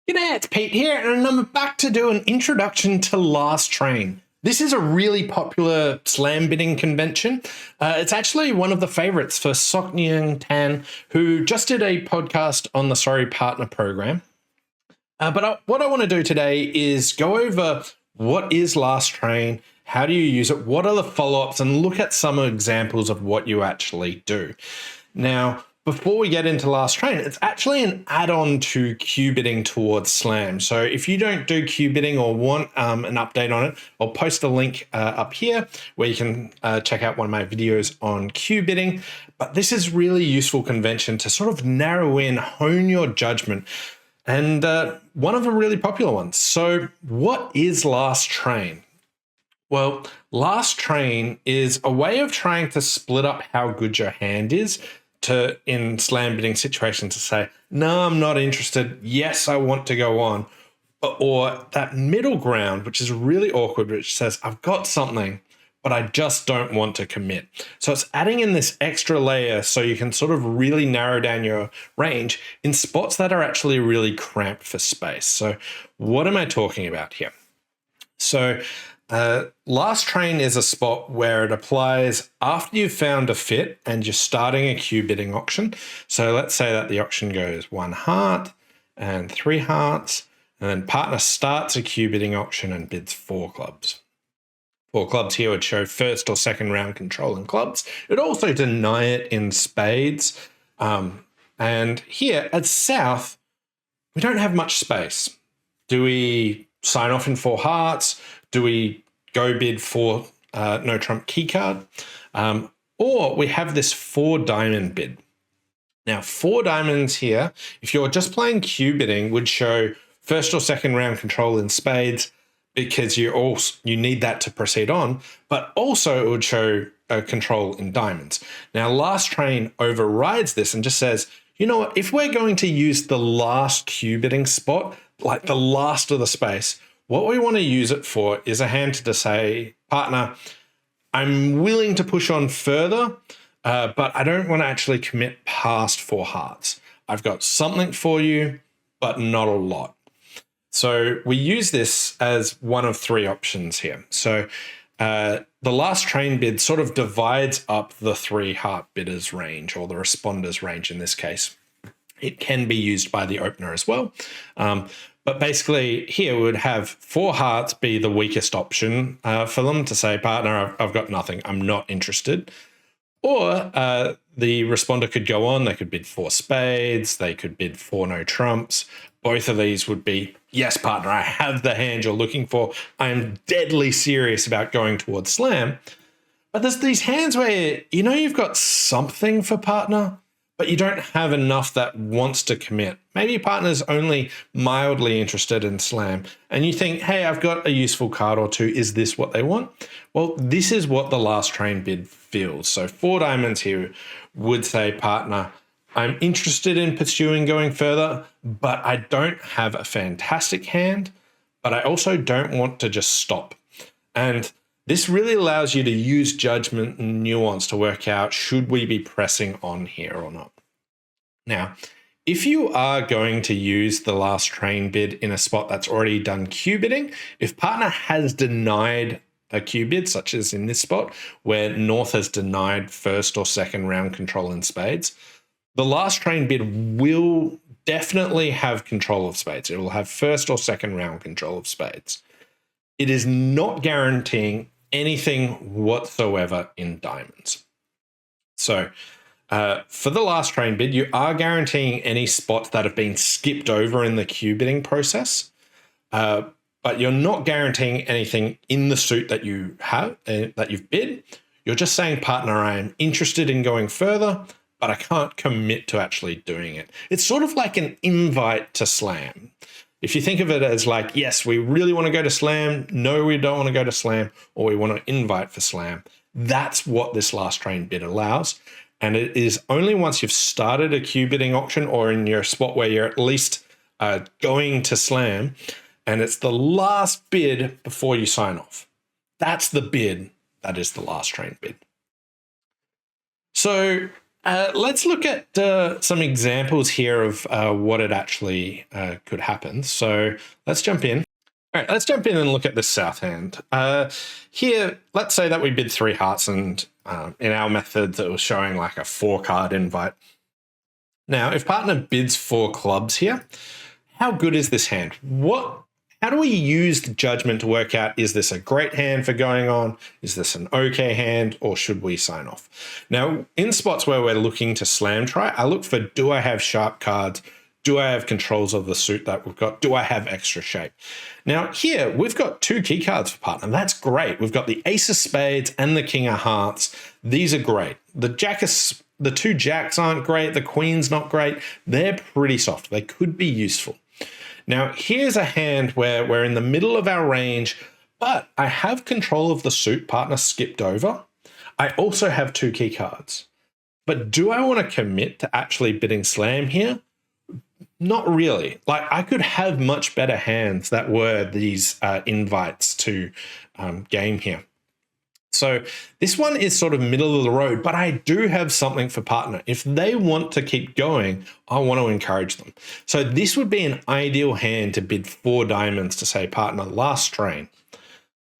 G'day, it's Pete here, and I'm back to do an introduction to Last Train. This is a really popular slam bidding convention. It's actually one of the favorites for Ngin Tan, who just did a podcast on the Sorry Partner program. What I want to do today is go over what is Last Train, how do you use it, what are the follow-ups, and look at some examples of what you actually do. Now, before we get into Last Train, it's actually an add-on to queue bidding towards Slam. So if you don't do queue bidding or want an update on it, I'll post a link up here where you can check out one of my videos on queue bidding. But this is really useful convention to sort of narrow in, hone your judgment, and one of the really popular ones. So what is Last Train? Well, Last Train is a way of trying to split up how good your hand is in slam bidding situations to say, no, I'm not interested. Yes, I want to go on. Or that middle ground, which is really awkward, which says, I've got something, but I just don't want to commit. So it's adding in this extra layer so you can sort of really narrow down your range in spots that are actually really cramped for space. So what am I talking about here? So Last Train is a spot where it applies after you've found a fit and you're starting a queue bidding auction. So let's say that the auction goes 1 heart and 3 hearts, and then partner starts a queue bidding auction and bids 4 clubs. 4 clubs here would show first or second round control in clubs. It would also deny it in spades. And here at South, we don't have much space. Do we sign off in 4 hearts? Do we go bid for no trump key card? Or we have this 4 diamond bid. Now, 4 diamonds here, if you're just playing queue bidding, would show first or second round control in spades because you need that to proceed on, but also it would show control in diamonds. Now, Last Train overrides this and just says, you know what, if we're going to use the last queue bidding spot, like the last of the space, what we want to use it for is a hand to say, partner, I'm willing to push on further, but I don't want to actually commit past 4 hearts. I've got something for you, but not a lot. So we use this as one of 3 options here. So the Last Train bid sort of divides up the 3 heart bidders range, or the responders range in this case. It can be used by the opener as well. But basically here we would have 4 hearts be the weakest option for them to say, partner, I've got nothing. I'm not interested. Or the responder could go on. They could bid 4 spades. They could bid 4 no trumps. Both of these would be, yes, partner, I have the hand you're looking for. I'm deadly serious about going towards slam. But there's these hands where, you've got something for partner, but you don't have enough that wants to commit. Maybe your partner's only mildly interested in slam, and you think, hey, I've got a useful card or 2. Is this what they want? Well, this is what the Last Train bid feels. So 4 diamonds here would say, partner, I'm interested in pursuing going further, but I don't have a fantastic hand, but I also don't want to just stop. And this really allows you to use judgment and nuance to work out, should we be pressing on here or not? Now, if you are going to use the Last Train bid in a spot that's already done queue bidding, if partner has denied a queue bid, such as in this spot, where North has denied first or second round control in spades, the Last Train bid will definitely have control of spades. It will have first or second round control of spades. It is not guaranteeing anything whatsoever in diamonds. So for the Last Train bid, you are guaranteeing any spots that have been skipped over in the queue bidding process, but you're not guaranteeing anything in the suit that you have, that you've bid. You're just saying, partner, I am interested in going further, but I can't commit to actually doing it. It's sort of like an invite to slam. If you think of it as like, yes, we really want to go to slam, no, we don't want to go to slam, or we want to invite for slam, that's what this Last Train bid allows. And it is only once you've started a queue bidding auction, or in your spot where you're at least going to slam, and it's the last bid before you sign off. That's the bid that is the Last Train bid. So Let's look at some examples here of what it actually could happen. So let's jump in. All right, let's jump in and look at this south hand. Here, let's say that we bid 3 hearts, and in our methods, it was showing like a 4-card invite. Now, if partner bids 4 clubs here, how good is this hand? How do we use the judgment to work out, is this a great hand for going on? Is this an okay hand, or should we sign off? Now, in spots where we're looking to slam try, I look for, do I have sharp cards? Do I have controls of the suit that we've got? Do I have extra shape? Now here, we've got 2 key cards for partner. That's great. We've got the ace of spades and the king of hearts. These are great. The 2 jacks aren't great. The queen's not great. They're pretty soft. They could be useful. Now here's a hand where we're in the middle of our range, but I have control of the suit partner skipped over. I also have 2 key cards. But do I want to commit to actually bidding slam here? Not really. Like, I could have much better hands that were these invites to game here. So this one is sort of middle of the road, but I do have something for partner. If they want to keep going, I want to encourage them. So this would be an ideal hand to bid 4 diamonds to say, partner, last train.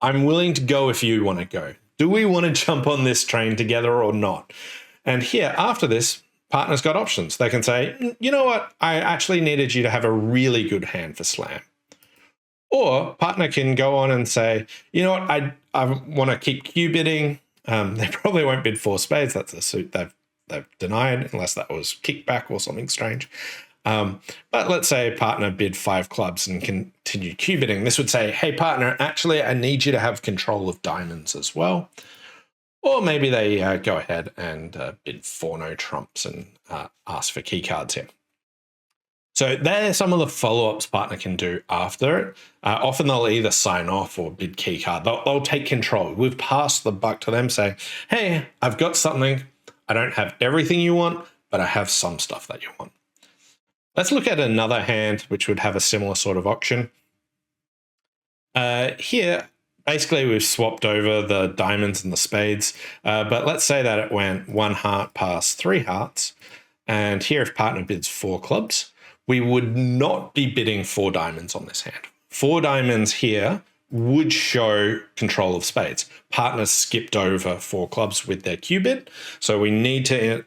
I'm willing to go if you want to go. Do we want to jump on this train together or not? And here, after this, partner's got options. They can say, you know what? I actually needed you to have a really good hand for slam. Or partner can go on and say, you know what? I want to keep Q bidding. They probably won't bid 4 spades. That's a suit they've denied, unless that was kickback or something strange. But let's say partner bid 5 clubs and continue Q bidding. This would say, hey, partner, actually, I need you to have control of diamonds as well. Or maybe they go ahead and bid 4 no trumps and ask for key cards here. So they're some of the follow-ups partner can do after it. Often they'll either sign off or bid key card. They'll take control. We've passed the buck to them saying, hey, I've got something. I don't have everything you want, but I have some stuff that you want. Let's look at another hand which would have a similar sort of auction. Here, basically, we've swapped over the diamonds and the spades, but let's say that it went 1 heart past 3 hearts. And here, if partner bids 4 clubs, we would not be bidding 4 diamonds on this hand. 4 diamonds here would show control of spades. Partners skipped over 4 clubs with their Q bid. So we need to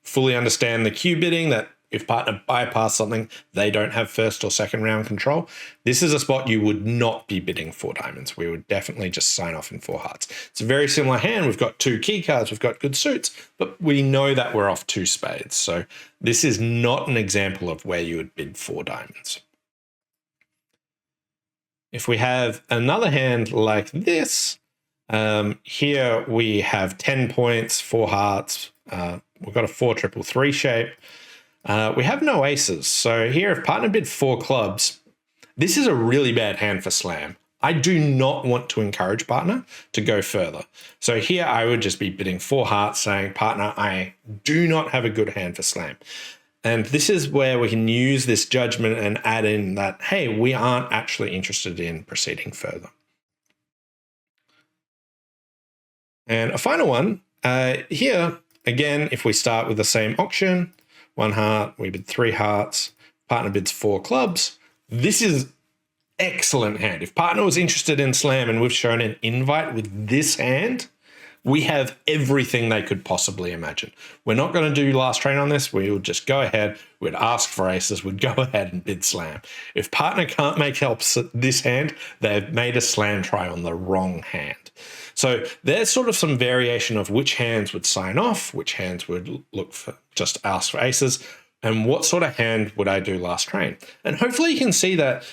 fully understand the Q bidding, that if partner bypass something, they don't have first or second round control. This is a spot you would not be bidding 4 diamonds. We would definitely just sign off in 4 hearts. It's a very similar hand. We've got 2 key cards. We've got good suits, but we know that we're off 2 spades. So this is not an example of where you would bid 4 diamonds. If we have another hand like this, here we have 10 points, 4 hearts. We've got a 4-3-3 shape. We have no aces. So here, if partner bid 4 clubs, this is a really bad hand for slam. I do not want to encourage partner to go further. So here I would just be bidding 4 hearts saying, partner, I do not have a good hand for slam. And this is where we can use this judgment and add in that, hey, we aren't actually interested in proceeding further. And a final one, here, again, if we start with the same auction, 1 heart, we bid 3 hearts, partner bids 4 clubs. This is excellent hand. If partner was interested in slam and we've shown an invite with this hand, we have everything they could possibly imagine. We're not going to do last train on this. We would just go ahead, we'd ask for aces, we'd go ahead and bid slam. If partner can't make helps this hand, they've made a slam try on the wrong hand. So there's sort of some variation of which hands would sign off, which hands would look for just ask for aces, and what sort of hand would I do last train. And hopefully you can see that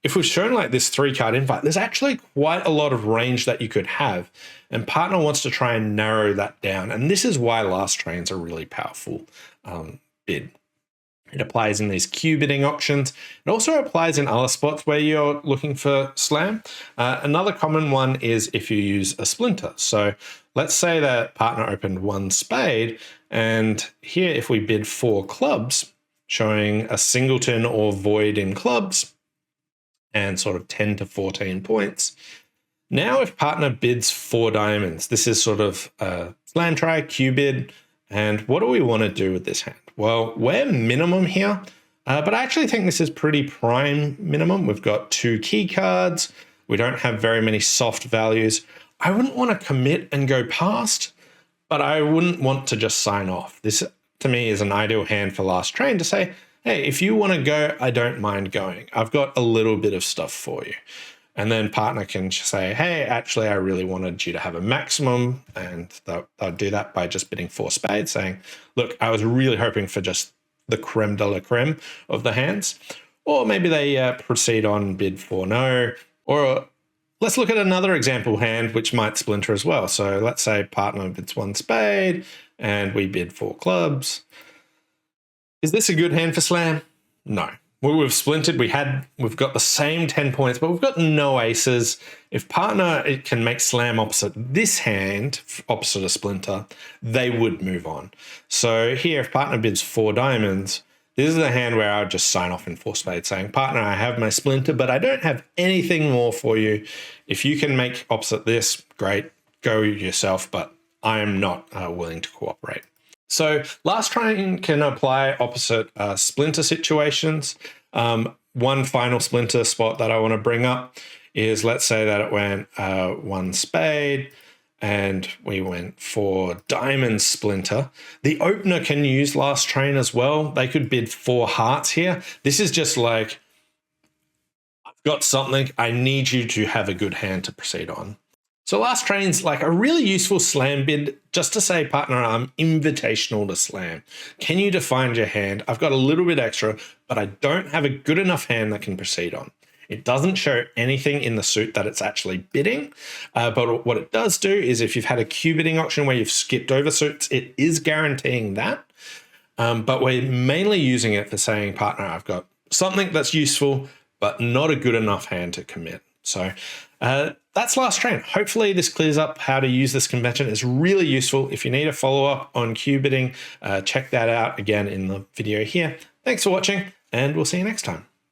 if we've shown like this 3-card invite, there's actually quite a lot of range that you could have, and partner wants to try and narrow that down. And this is why last train's a really powerful bid. It applies in these Q bidding auctions. It also applies in other spots where you're looking for slam. Another common one is if you use a splinter. So let's say that partner opened 1 spade, and here if we bid 4 clubs, showing a singleton or void in clubs, and sort of 10 to 14 points. Now if partner bids 4 diamonds, this is sort of a slam try, Q bid, And what do we want to do with this hand? Well, we're minimum here, but I actually think this is pretty prime minimum. We've got 2 key cards. We don't have very many soft values. I wouldn't want to commit and go past, but I wouldn't want to just sign off. This, to me, is an ideal hand for last train to say, hey, if you want to go, I don't mind going. I've got a little bit of stuff for you. And then partner can say, hey, actually, I really wanted you to have a maximum. And they'll do that by just bidding 4 spades, saying, look, I was really hoping for just the creme de la creme of the hands. Or maybe they proceed on bid 4 no. Or let's look at another example hand, which might splinter as well. So let's say partner bids 1 spade and we bid 4 clubs. Is this a good hand for slam? No. Well, we've splintered, we've got the same 10 points, but we've got no aces. If partner it can make slam opposite this hand, opposite a splinter, they would move on. So here, if partner bids 4 diamonds, this is the hand where I would just sign off in 4 spades saying, partner, I have my splinter, but I don't have anything more for you. If you can make opposite this, great, go yourself, but I am not willing to cooperate. So last train can apply opposite splinter situations. One final splinter spot that I want to bring up is, let's say that it went 1 spade and we went for diamond splinter. The opener can use last train as well. They could bid 4 hearts here. This is just like, I've got something, I need you to have a good hand to proceed on. So last train's like a really useful slam bid just to say, partner, I'm invitational to slam. Can you define your hand? I've got a little bit extra, but I don't have a good enough hand that can proceed on. It doesn't show anything in the suit that it's actually bidding, but what it does do is if you've had a Q bidding auction where you've skipped over suits, it is guaranteeing that. But we're mainly using it for saying, partner, I've got something that's useful, but not a good enough hand to commit. So that's last train. Hopefully this clears up how to use this convention. It's really useful. If you need a follow-up on Q bidding, check that out again in the video here. Thanks for watching, and we'll see you next time.